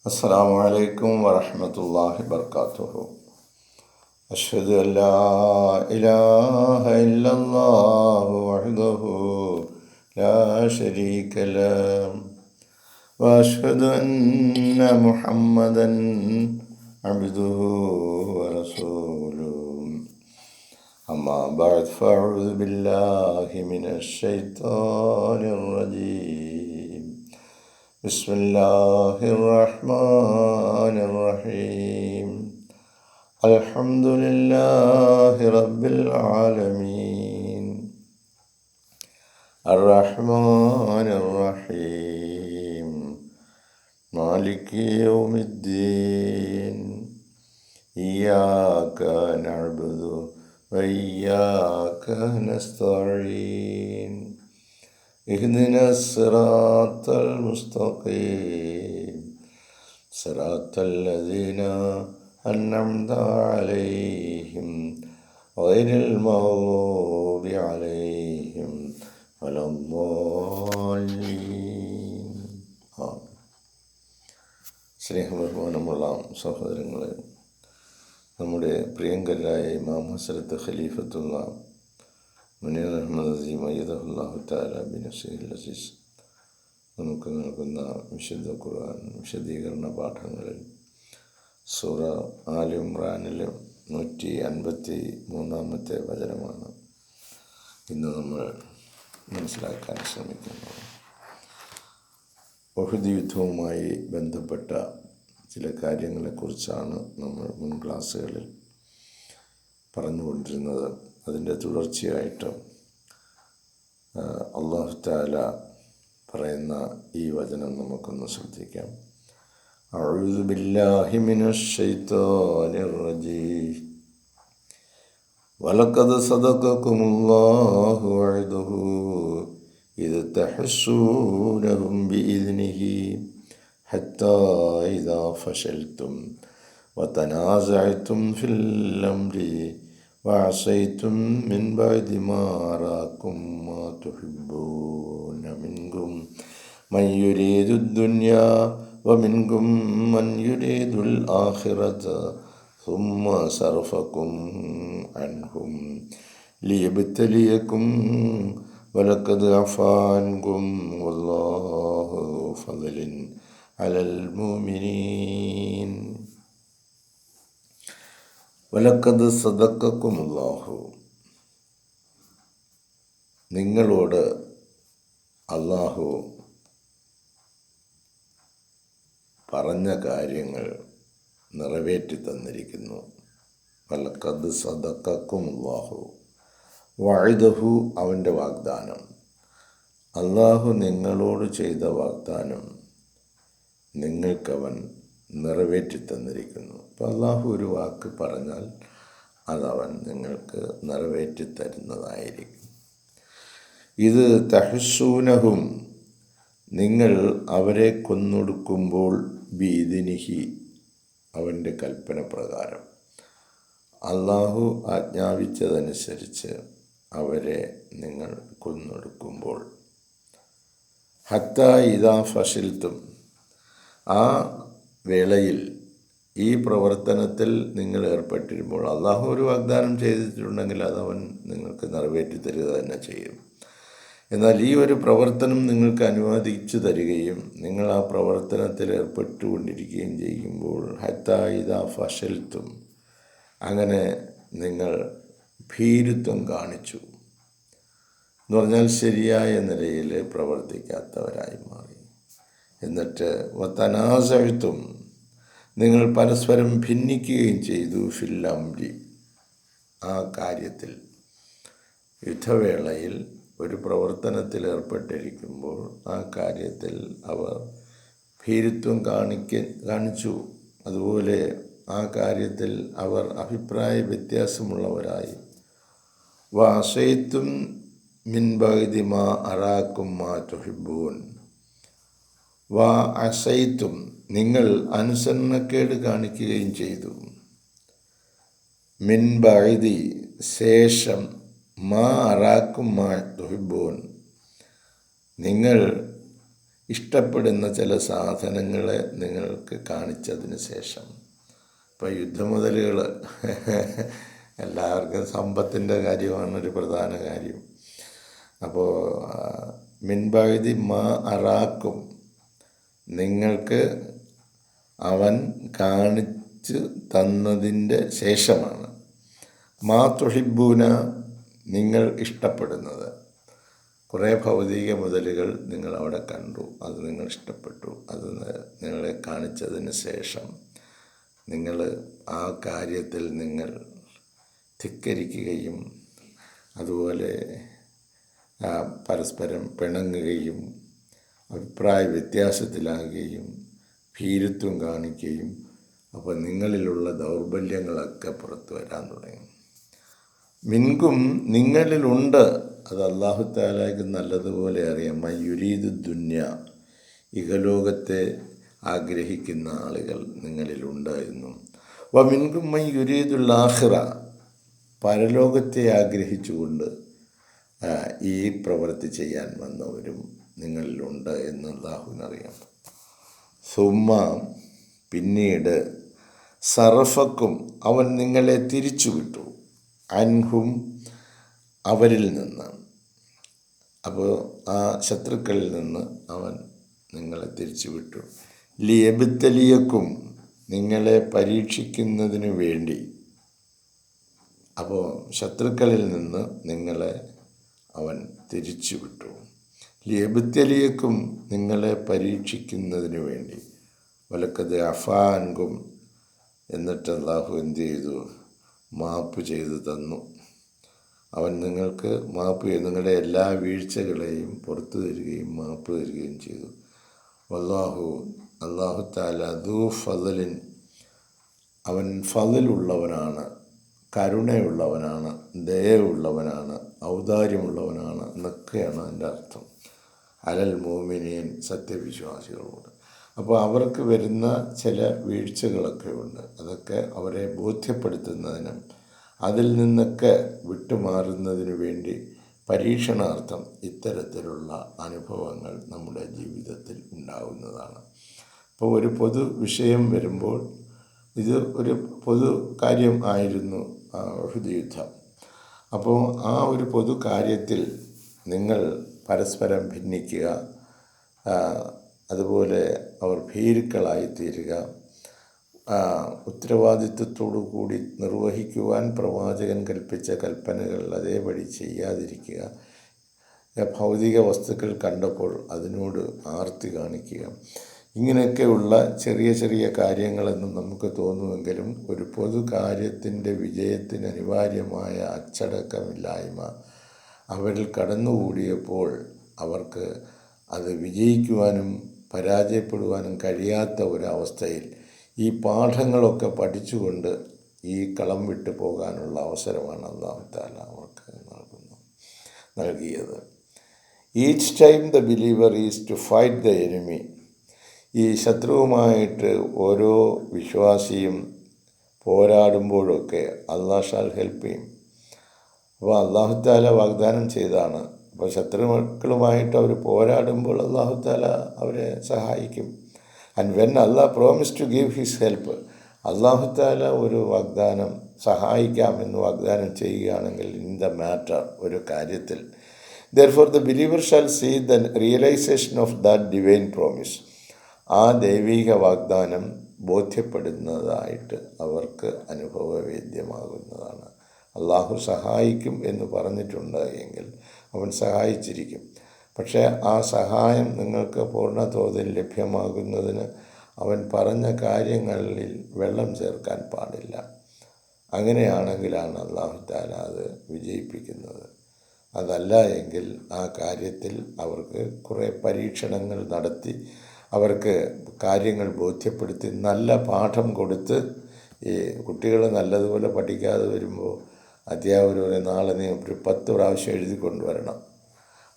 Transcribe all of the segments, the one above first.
അസ്സലാമു അലൈക്കും വറഹ്മത്തുള്ളാഹി വബർക്കാത്തുഹു. അഷ്ഹദു അൻ ലാ ഇലാഹ ഇല്ലല്ലാഹു വഹ്ദഹു ലാ ശരീക ലഹു വഅഷ്ഹദു അന്ന മുഹമ്മദൻ അബ്ദുഹു വറസൂലുഹു. അമ്മാ ബഅദ് ഫഅഊദു ബില്ലാഹി മിനശ് ശൈത്വാനിർ റജീം. ബിസ്മില്ലാഹിർ റഹ്മാനിർ റഹീം. അൽഹംദുലില്ലാഹി റബ്ബിൽ ആലമീൻ. അർറഹ്മാനിർ റഹീം. മാലികി യൗമിദ്ദീൻ. ഇയ്യാക നഅ്ബുദു വഇയ്യാക നസ്തഈൻ. اهدنا الصراط المستقيم صراط الذين أنعمت عليهم غير المغضوب عليهم ولا الضالين. സ്നേഹബഹുമാനമുള്ള സഹോദരങ്ങളെ, നമ്മുടെ പ്രിയങ്കരായ ഇമാം ഹസ്രത്ത് ഖലീഫത്തുള്ള മുനീർ അഹമ്മദ് അസീം അയ്യദഹുല്ലാഹു തആല ബിനസ്രിഹിൽ അസീസ് നമുക്ക് നൽകുന്ന വിശുദ്ധ ഖുർആൻ വിശദീകരണ പാഠങ്ങളിൽ സൂറ ആലി ഇംറാനിലെ 153 വചനമാണ് ഇന്ന് നമ്മൾ മനസ്സിലാക്കാൻ ശ്രമിക്കുന്നത്. ഉഹദ് യുദ്ധവുമായി ബന്ധപ്പെട്ട ചില കാര്യങ്ങളെക്കുറിച്ചാണ് നമ്മൾ മുൻ ക്ലാസ്സുകളിൽ പറഞ്ഞുകൊണ്ടിരുന്നത്. അതിൻ്റെ തുടർച്ചയായിട്ട് അല്ലാഹു തആല പറയുന്ന ഈ വചനം നമുക്കൊന്ന് ശ്രദ്ധിക്കാം. അഊദു ബില്ലാഹി മിനശ് ശൈത്വാനിർ റജീം. വലഖദ് സദഖകുമുല്ലാഹു വഅദഹു ഇദ് തഹസ്സൂനഹും ബിഇദ്നിഹി ഹത്താ ഇദാ ഫശൽതും വതനാസഅതും ഫിൽ അംരി وعصيتم من بعد ما أراكم ما تحبون منكم من يريد الدنيا ومنكم من يريد الآخرة ثم صرفكم عنهم ليبتليكم ولقد عفا عنكم والله ذو فضل على المؤمنين. വലഖദ് സദഖകുമുല്ലാഹു, നിങ്ങളോട് അല്ലാഹു പറഞ്ഞ കാര്യങ്ങൾ നിറവേറ്റി തന്നിരിക്കുന്നു. വലഖദ് സദഖകുമുല്ലാഹു വഅദഹു, അവൻ്റെ വാഗ്ദാനം. അല്ലാഹു നിങ്ങളോട് ചെയ്ത വാഗ്ദാനം നിങ്ങൾക്കവൻ നിറവേറ്റി തന്നിരിക്കുന്നു. അപ്പോൾ അല്ലാഹു ഒരു വാക്ക് പറഞ്ഞാൽ അതവൻ നിങ്ങൾക്ക് നിറവേറ്റി തരുന്നതായിരിക്കും. ഇത് തഹസ്സൂനഹും, നിങ്ങൾ അവരെ കൊന്നൊടുക്കുമ്പോൾ ബിഇദ്നിഹി, അവൻ്റെ കൽപ്പന പ്രകാരം, അല്ലാഹു ആജ്ഞാപിച്ചതനുസരിച്ച് അവരെ നിങ്ങൾ കൊന്നൊടുക്കുമ്പോൾ, ഹത്താ ഇദാ ഫശിൽതും, ആ വേളയിൽ ഈ പ്രവർത്തനത്തിൽ നിങ്ങൾ ഏർപ്പെട്ടിരുമ്പോൾ, അള്ളാഹു ഒരു വാഗ്ദാനം ചെയ്തിട്ടുണ്ടെങ്കിൽ അതവൻ നിങ്ങൾക്ക് നിറവേറ്റി തരിക തന്നെ ചെയ്യും. എന്നാൽ ഈ ഒരു പ്രവർത്തനം നിങ്ങൾക്ക് അനുവദിച്ചു തരികയും നിങ്ങൾ ആ പ്രവർത്തനത്തിൽ ഏർപ്പെട്ടുകൊണ്ടിരിക്കുകയും ചെയ്യുമ്പോൾ, ഹത്താ ഇദാ ഫശൽതും, അങ്ങനെ നിങ്ങൾ ഭീരുത്വം കാണിച്ചു എന്ന് പറഞ്ഞാൽ ശരിയായ നിലയിൽ പ്രവർത്തിക്കാത്തവരായി മാറി. എന്നിട്ട് വതനാസഅതും, നിങ്ങൾ പരസ്പരം ഭിന്നിക്കുകയും ചെയ്തു, ഫിൽ അംരി, ആ കാര്യത്തിൽ. യുദ്ധവേളയിൽ ഒരു പ്രവർത്തനത്തിൽ ഏർപ്പെട്ടിരിക്കുമ്പോൾ ആ കാര്യത്തിൽ അവർ ഭീരുത്വം കാണിച്ചു. അതുപോലെ ആ കാര്യത്തിൽ അവർ അഭിപ്രായ വ്യത്യാസമുള്ളവരായി. വഅസൈതും മിൻ ബഅദി മാ അറാക്കും മാ തുഹിബ്ബൂൻ. വഅസൈതും, നിങ്ങൾ അനുസരണക്കേട് കാണിക്കുകയും ചെയ്തു. മിൻ ബഅദി, ശേഷം, മാ അറാക്കും മാ തുഹിബ്ബൂൻ, നിങ്ങൾ ഇഷ്ടപ്പെടുന്ന ചില സാധനങ്ങളെ നിങ്ങൾക്ക് കാണിച്ചതിന് ശേഷം, ഇപ്പോൾ യുദ്ധമുതലുകൾ എല്ലാവർക്കും സമ്പത്തിൻ്റെ കാര്യമാണ് ഒരു പ്രധാന കാര്യം. അപ്പോൾ മിൻബഅദി മാ അറാക്കും, നിങ്ങൾക്ക് അവൻ കാണിച്ചു തന്നതിൻ്റെ ശേഷമാണ്, മാ തുഹിബ്ബൂന, നിങ്ങൾ ഇഷ്ടപ്പെടുന്നത്. കുറേ ഭൗതിക മുതലുകൾ നിങ്ങൾ അവിടെ കണ്ടു, അത് നിങ്ങൾ ഇഷ്ടപ്പെട്ടു, അത് നിങ്ങളെ കാണിച്ചതിന് ശേഷം നിങ്ങൾ ആ കാര്യത്തിൽ നിങ്ങൾ ധിക്കരിക്കുകയും അതുപോലെ പരസ്പരം പിണങ്ങുകയും അഭിപ്രായ വ്യത്യാസത്തിലാകുകയും ഭീരുത്വം കാണിക്കുകയും, അപ്പോൾ നിങ്ങളിലുള്ള ദൗർബല്യങ്ങളൊക്കെ പുറത്തു വരാൻ തുടങ്ങി. മിൻകും, നിങ്ങളിലുണ്ട്, അത് അല്ലാഹു തആലയ്ക്ക് നല്ലതുപോലെ അറിയാം, യുരീദു ദുന്യ, ഇഹലോകത്തെ ആഗ്രഹിക്കുന്ന ആളുകൾ നിങ്ങളിലുണ്ടായിരുന്നു. വ മിൻകും മൻ യുരീദുൽ ആഖിറ, പരലോകത്തെ ആഗ്രഹിച്ചുകൊണ്ട് ഈ പ്രവൃത്തി ചെയ്യാൻ വന്നവരും നിങ്ങളിലുണ്ട് എന്ന് അല്ലാഹുവിനറിയാം. സുമ്മ, പിന്നീട്, സറഫക്കും, അവൻ നിങ്ങളെ തിരിച്ചുവിട്ടു, അൻഹും, അവരിൽ നിന്ന്. അപ്പോൾ ആ ശത്രുക്കളിൽ നിന്ന് അവൻ നിങ്ങളെ തിരിച്ചുവിട്ടു. ലിയബ്തലിയക്കും, നിങ്ങളെ പരീക്ഷിക്കുന്നതിനു വേണ്ടി. അപ്പോൾ ശത്രുക്കളിൽ നിന്ന് നിങ്ങളെ അവൻ തിരിച്ചുവിട്ടു. ലിയബ്തലിയക്കും, നിങ്ങളെ പരീക്ഷിക്കുന്നതിനു വേണ്ടി. വലക്കത് അഫാൻകും, എന്നിട്ട് അല്ലാഹു എന്ത് ചെയ്തു? മാപ്പ് ചെയ്തു തന്നു. അവൻ നിങ്ങൾക്ക് മാപ്പ് ചെയ്തു, നിങ്ങളുടെ എല്ലാ വീഴ്ചകളെയും പുറത്തു തരികയും മാപ്പ് തരികയും ചെയ്തു. അല്ലാഹു തആല ദൂ ഫളലിൻ, അവൻ ഫളലുള്ളവനാണ്, കരുണയുള്ളവനാണ്, ദയയുള്ളവനാണ്, ഔദാര്യമുള്ളവനാണ് എന്നൊക്കെയാണ് അതിൻ്റെ അർത്ഥം. അലൽ മുഅ്മിനീൻ, സത്യവിശ്വാസികളോട്. അപ്പോൾ അവർക്ക് വരുന്ന ചില വീഴ്ചകളൊക്കെ ഉണ്ട്, അതൊക്കെ അവരെ ബോധ്യപ്പെടുത്തുന്നതിനും അതിൽ നിന്നൊക്കെ വിട്ടുമാറുന്നതിനു വേണ്ടി പരീക്ഷണാർത്ഥം ഇത്തരത്തിലുള്ള അനുഭവങ്ങൾ നമ്മുടെ ജീവിതത്തിൽ ഉണ്ടാകുന്നതാണ്. അപ്പോൾ ഒരു പൊതു വിഷയം വരുമ്പോൾ, ഇത് ഒരു പൊതു കാര്യം ആയിരുന്നു ഉഹുദ് യുദ്ധം. അപ്പോൾ ആ ഒരു പൊതു കാര്യത്തിൽ നിങ്ങൾ പരസ്പരം ഭിന്നിക്കുക, അതുപോലെ അവർ ഭീരുക്കളായിത്തീരുക, ഉത്തരവാദിത്വത്തോടു കൂടി നിർവഹിക്കുവാൻ പ്രവാചകൻ കൽപ്പിച്ച കൽപ്പനകൾ അതേപടി ചെയ്യാതിരിക്കുക, ഭൗതിക വസ്തുക്കൾ കണ്ടപ്പോൾ അതിനോട് ആർത്തി കാണിക്കുക, ഇങ്ങനെയൊക്കെയുള്ള ചെറിയ ചെറിയ കാര്യങ്ങളെന്ന് നമുക്ക് തോന്നുമെങ്കിലും ഒരു പൊതു കാര്യത്തിൻ്റെ വിജയത്തിന് അനിവാര്യമായ അച്ചടക്കമില്ലായ്മ അവരിൽ കടന്നുകൂടിയപ്പോൾ അവർക്ക് അത് വിജയിക്കുവാനും പരാജയപ്പെടുവാനും കഴിയാത്ത ഒരവസ്ഥയിൽ ഈ പാഠങ്ങളൊക്കെ പഠിച്ചുകൊണ്ട് ഈ കളം വിട്ടു പോകാനുള്ള അവസരമാണ് അല്ലാഹു തആല അവർക്ക് നൽകിയത്. Each time the believer is to fight the enemy, ഈ ശത്രുവുമായിട്ട് ഓരോ വിശ്വാസിയും പോരാടുമ്പോഴൊക്കെ അല്ലാഹ് ഷാൽ ഹെൽപ്പ് ചെയ്യും. അപ്പോൾ അല്ലാഹു തആല വാഗ്ദാനം ചെയ്താണ്, അപ്പോൾ ശത്രുക്കളുമായിട്ട് അവർ പോരാടുമ്പോൾ അല്ലാഹു തആല അവരെ സഹായിക്കും. And when Allah promise to give his help, അല്ലാഹു തആല ഒരു വാഗ്ദാനം സഹായിക്കാമെന്ന് വാഗ്ദാനം ചെയ്യുകയാണെങ്കിൽ ഇൻ ദ മാറ്റർ, ഒരു കാര്യത്തിൽ, therefore the believer shall see the realization of that divine promise, ആ ദൈവിക വാഗ്ദാനം ബോധ്യപ്പെടുന്നതായിട്ട് അവർക്ക് അനുഭവവേദ്യമാകുന്നതാണ്. അല്ലാഹു സഹായിക്കും എന്ന് പറഞ്ഞിട്ടുണ്ട് എങ്കിൽ അവൻ സഹായിച്ചിരിക്കും. പക്ഷേ ആ സഹായം നിങ്ങൾക്ക് പൂർണ്ണ തോതിൽ ലഭ്യമാകുന്നതിന് അവൻ പറഞ്ഞ കാര്യങ്ങളിൽ വെള്ളം ചേർക്കാൻ പാടില്ല. അങ്ങനെയാണെങ്കിലാണ് അല്ലാഹു തആല അത് വിജയിപ്പിക്കുന്നത്. അതല്ല എങ്കിൽ ആ കാര്യത്തിൽ അവർക്ക് കുറേ പരീക്ഷണങ്ങൾ നടത്തി അവർക്ക് കാര്യങ്ങൾ ബോധ്യപ്പെടുത്തി നല്ല പാഠം കൊടുത്ത്, ഈ കുട്ടികൾ നല്ലതുപോലെ പഠിക്കാതെ വരുമ്പോൾ അധ്യാപകർ നാളെ നീ ഒരു 10 പ്രാവശ്യം എഴുതി കൊണ്ടുവരണം,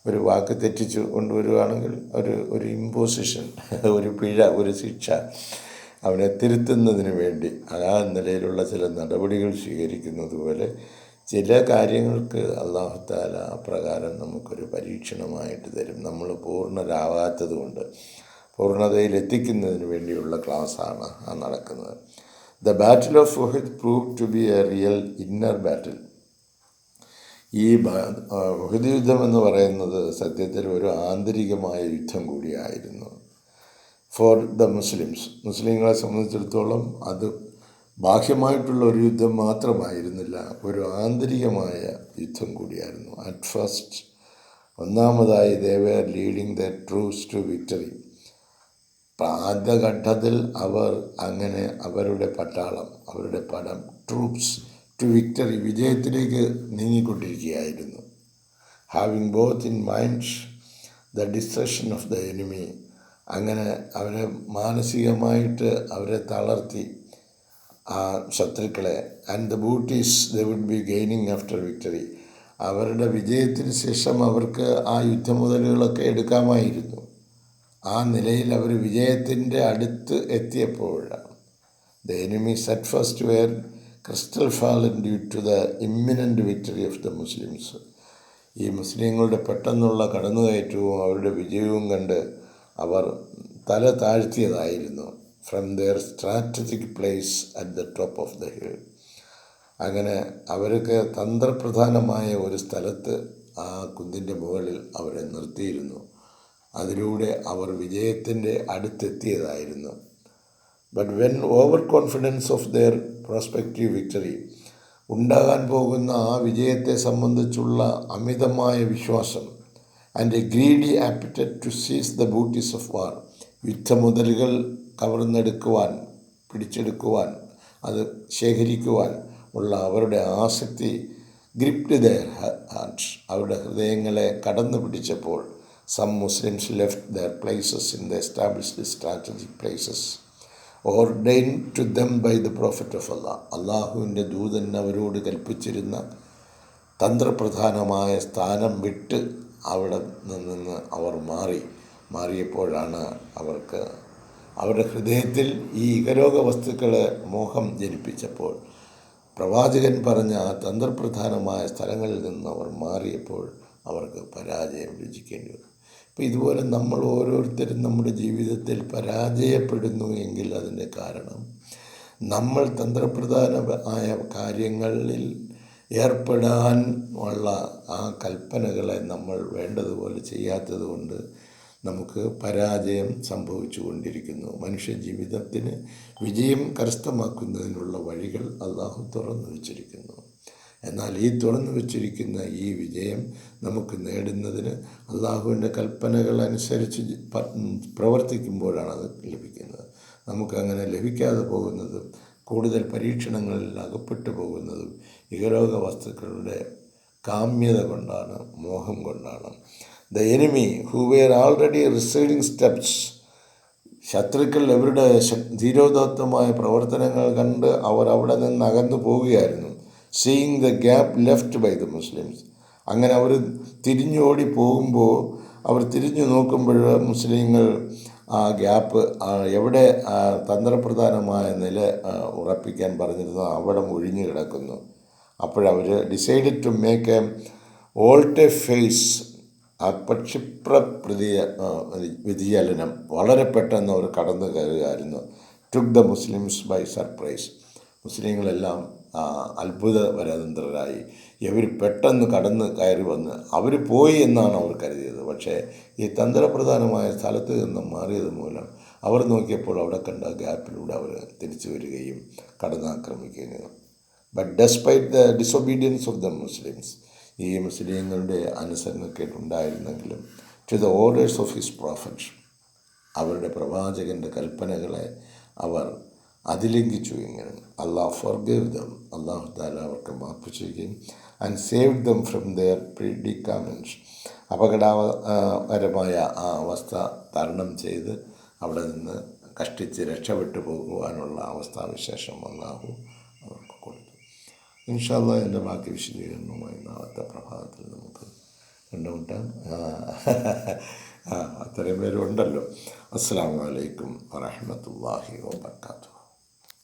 ഒരു വാക്ക് തെറ്റിച്ച് കൊണ്ടുവരികയാണെങ്കിൽ ഒരു ഇമ്പോസിഷൻ, ഒരു പിഴ, ഒരു ശിക്ഷ അവനെ തിരുത്തുന്നതിന് വേണ്ടി ആ നിലയിലുള്ള ചില നടപടികൾ സ്വീകരിക്കുന്നത് പോലെ ചില കാര്യങ്ങൾക്ക് അല്ലാഹു തആല അപ്രകാരം നമുക്കൊരു പരീക്ഷണമായിട്ട് തരും. നമ്മൾ പൂർണ്ണരാകാത്തത് കൊണ്ട് പൂർണ്ണതയിലെത്തിക്കുന്നതിന് വേണ്ടിയുള്ള ക്ലാസ്സാണ് ആ നടക്കുന്നത്. The battle of Uhud prove to be a real inner battle. ഈ ഉഹദ് യുദ്ധം എന്ന് പറയുന്നത് സത്യത്തിൽ ഒരു ആന്തരികമായ യുദ്ധം കൂടിയായിരുന്നു. ഫോർ ദ മുസ്ലിങ്ങളെ സംബന്ധിച്ചിടത്തോളം അത് ബാഹ്യമായിട്ടുള്ള ഒരു യുദ്ധം മാത്രമായിരുന്നില്ല, ഒരു ആന്തരികമായ യുദ്ധം കൂടിയായിരുന്നു. അറ്റ് ഫസ്റ്റ്, ഒന്നാമതായി they were leading the troops to victory. ആദ്യഘട്ടത്തിൽ അവർ അങ്ങനെ അവരുടെ പട്ടാളം, അവരുടെ പടം ട്രൂപ്സ് ടു വിക്ടറി, വിജയത്തിലേക്ക് നീങ്ങിക്കൊണ്ടിരിക്കുകയായിരുന്നു. Having both in mind the destruction of the enemy. അങ്ങനെ അവരെ മാനസികമായിട്ട് അവരെ തളർത്തി ആ ശത്രുക്കളെ. And the booties they would be gaining after victory. അവരുടെ വിജയത്തിന് ശേഷം അവർക്ക് ആ യുദ്ധമുതലുകളൊക്കെ എടുക്കാമായിരുന്നു. ആ നിലയിൽ അവർ വിജയത്തിൻ്റെ അടുത്ത് എത്തിയപ്പോഴാണ് the enemy set first were crestfallen due to the imminent victory of the Muslims. ഈ മുസ്ലിങ്ങളുടെ പെട്ടെന്നുള്ള കടന്നുകയറ്റവും അവരുടെ വിജയവും കണ്ട് അവർ തല താഴ്ത്തിയതായിരുന്നു. From their strategic place at the top of the hill. അങ്ങനെ അവർക്ക് തന്ത്രപ്രധാനമായ ഒരു സ്ഥലത്ത് ആ കുന്നിൻ്റെ മുകളിൽ അവരെ നിർത്തിയിരുന്നു. അതിലൂടെ അവർ വിജയത്തിൻ്റെ അടുത്തെത്തിയതായിരുന്നു. But when over confidence of their prospective victory, ഉണ്ടാകാൻ പോകുന്ന ആ വിജയത്തെ സംബന്ധിച്ചുള്ള അമിതമായ വിശ്വാസം, and a greedy appetite to seize the booties of war, യുദ്ധമുതലുകൾ കവർന്നെടുക്കുവാൻ, പിടിച്ചെടുക്കുവാൻ, അത് ശേഖരിക്കുവാൻ ഉള്ള അവരുടെ ആസക്തി ഗ്രിപ്ഡ് ദെയർ ഹാർട്ട്സ്, അവരുടെ ഹൃദയങ്ങളെ കടന്നു പിടിച്ചപ്പോൾ some Muslims left their places in the established strategic places ordained to them by the prophet of Allah. അള്ളാഹുവിൻ്റെ ദൂതൻ അവരോട് കൽപ്പിച്ചിരുന്ന തന്ത്രപ്രധാനമായ സ്ഥാനം വിട്ട് അവിടെ നിന്ന് അവർ മാറിയപ്പോഴാണ് അവർക്ക് അവരുടെ ഹൃദയത്തിൽ ഈ ഇഹലോക വസ്തുക്കളെ മോഹം ജനിപ്പിച്ചപ്പോൾ, പ്രവാചകൻ പറഞ്ഞ ആ തന്ത്രപ്രധാനമായ സ്ഥലങ്ങളിൽ നിന്ന് അവർ മാറിയപ്പോൾ അവർക്ക് പരാജയം രുചിക്കേണ്ടി വന്നു. അപ്പോൾ ഇതുപോലെ നമ്മൾ ഓരോരുത്തരും നമ്മുടെ ജീവിതത്തിൽ പരാജയപ്പെടുന്നു എങ്കിൽ അതിൻ്റെ കാരണം നമ്മൾ തന്ത്രപ്രധാനമായ കാര്യങ്ങളിൽ ഏർപ്പെടാൻ ഉള്ള ആ കൽപ്പനകളെ നമ്മൾ വേണ്ടതുപോലെ ചെയ്യാത്തത് കൊണ്ട് നമുക്ക് പരാജയം സംഭവിച്ചു കൊണ്ടിരിക്കുന്നു. മനുഷ്യ ജീവിതത്തിന് വിജയം കരസ്ഥമാക്കുന്നതിനുള്ള വഴികൾ അള്ളാഹു തുറന്നു വച്ചിരിക്കുന്നു. എന്നാൽ ഈ തുറന്നു വച്ചിരിക്കുന്ന ഈ വിജയം നമുക്ക് നേടുന്നതിന് അള്ളാഹുവിൻ്റെ കൽപ്പനകൾ അനുസരിച്ച് പ്രവർത്തിക്കുമ്പോഴാണ് അത് ലഭിക്കുന്നത്. നമുക്കങ്ങനെ ലഭിക്കാതെ പോകുന്നതും കൂടുതൽ പരീക്ഷണങ്ങളിൽ അകപ്പെട്ടു പോകുന്നതും ഇഹലോക വസ്തുക്കളുടെ കാമ്യത കൊണ്ടാണ്, മോഹം കൊണ്ടാണ്. The enemy who were already receding steps, ശത്രുക്കൾ അവരുടെ ധീരോദാത്തമായ പ്രവർത്തനങ്ങൾ കണ്ട് അവർ അവിടെ നിന്ന് അകന്നു പോവുകയായിരുന്നു. Seeing the gap left by the Muslims. അങ്ങനെ അവർ തിരിഞ്ഞോടി പോകുമ്പോൾ, അവർ തിരിഞ്ഞു നോക്കുമ്പോൾ മുസ്ലിങ്ങൾ ആ ഗ്യാപ്പ് എവിടെ തന്ത്രപ്രധാനമായ നില ഉറപ്പിക്കാൻ പറഞ്ഞിരുന്നോ അവിടെ ഒഴിഞ്ഞു കിടക്കുന്നു. അപ്പോഴവർ decided to make a volte face. അപക്ഷിപ്ര വ്യതിചലനം വളരെ പെട്ടെന്ന് അവർ കടന്നു കയറുകയായിരുന്നു. Took the Muslims by surprise. മുസ്ലിങ്ങളെല്ലാം അത്ഭുതപരതന്ത്രരായി. ഇവർ പെട്ടെന്ന് കടന്ന് കയറി വന്ന് അവർ പോയി എന്നാണ് അവർ കരുതിയത്. പക്ഷേ ഈ തന്ത്രപ്രധാനമായ സ്ഥലത്ത് നിന്ന് മാറിയത് മൂലം അവർ നോക്കിയപ്പോൾ അവിടെ കണ്ട ഗ്യാപ്പിലൂടെ അവർ തിരിച്ചു വരികയും കടന്നാക്രമിക്കുകയും ചെയ്തു. But despite the disobedience of the Muslims, ഈ മുസ്ലിങ്ങളുടെ അനുസരണക്കേടുണ്ടായിരുന്നെങ്കിലും to the orders of his prophet, അവരുടെ പ്രവാചകൻ്റെ കൽപ്പനകളെ അവർ അതിലംഘിച്ചു. ഇങ്ങനെ അള്ളാഹ് ഫർഗേവ് ദം, അള്ളാഹു താല അവർക്ക് മാപ്പ് ചെയ്യുകയും and save them from their predicaments, അപകടകരമായ ആ അവസ്ഥ തരണം ചെയ്ത് അവിടെ നിന്ന് കഷ്ടിച്ച് രക്ഷപ്പെട്ടു പോകുവാനുള്ള അവസ്ഥാവിശേഷം അള്ളാഹു അവർക്ക് കൊടുത്തു. ഇൻഷാ അല്ലാഹ് എൻ്റെ ബാക്കി വിശദീകരണവുമായി നാളത്തെ പ്രഭാതത്തിൽ നമുക്ക് കണ്ടുമുട്ടാം. അത്രയും പേരുണ്ടല്ലോ. അസ്സലാമു അലൈക്കും വറഹ്മത്തുള്ളാഹി വബറകാതുഹു.